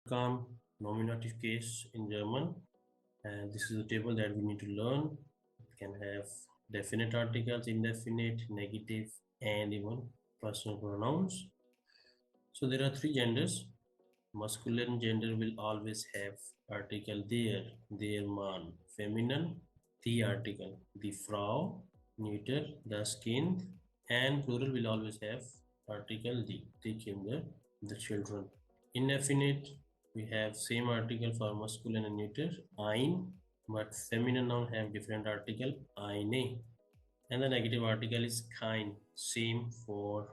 Welcome, nominative case in German. And this is a table that we need to learn. It can have definite articles, indefinite, negative, and even personal pronouns. So there are three genders. Masculine gender will always have article their man. Feminine, the article, the Frau, neuter, das Kind, and plural will always have article the Kinder, the children. Indefinite, we have same article for masculine and neuter, ein, but feminine noun have different article, eine. And the negative article is kein, same for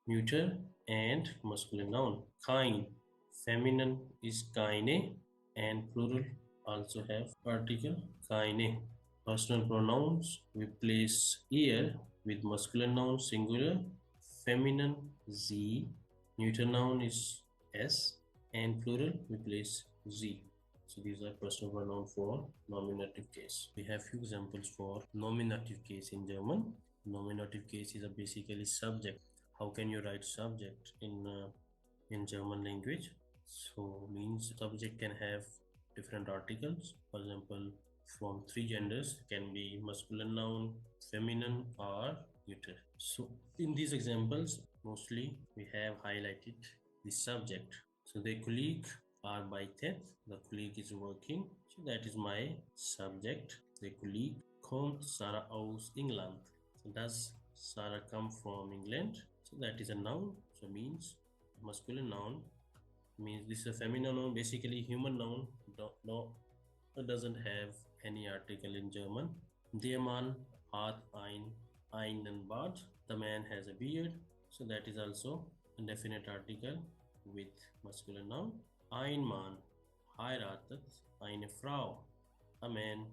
neuter and masculine noun, kein. Feminine is keine and plural also have article keine. Personal pronouns, we place ear with masculine noun singular, feminine sie, neuter noun is s, and plural we place z. So these are personal pronoun for nominative case. We have few examples for nominative case in German. Nominative case is a basically subject. How can you write subject in German language? So means subject can have different articles. For example, from three genders can be masculine noun, feminine, or neuter. So in these examples, mostly we have highlighted the subject. So the colleague arbeitet, the colleague is working. So that is my subject. The colleague kommt Sarah aus England. So does Sarah come from England? So that is a noun. So means masculine noun means this is a feminine noun, basically human noun. No, it doesn't have any article in German. Der Mann hat einen Bart. The man has a beard. So that is also a definite article with masculine noun. Ein Mann heiratet eine Frau. A man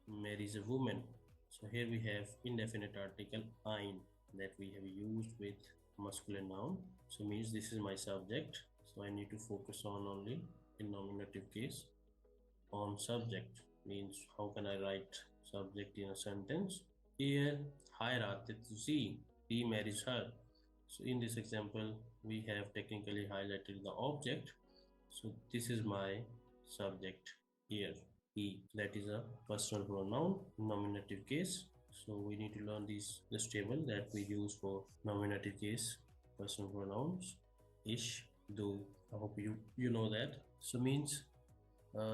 marries a woman. So here we have indefinite article ein that we have used with masculine noun. So means this is my subject. So I need to focus on only in nominative case on subject. Means how can I write subject in a sentence? Here heiratet sie. He marries her. So in this example, we have technically highlighted the object. So this is my subject here. He, that is a personal pronoun, nominative case. So we need to learn this table that we use for nominative case personal pronouns. Ich, du. I hope you know that. So means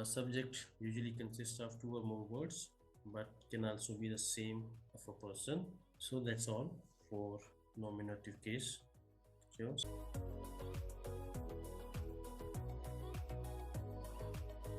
subject usually consists of two or more words, but can also be the same of a person. So that's all for nominative case. Cheers.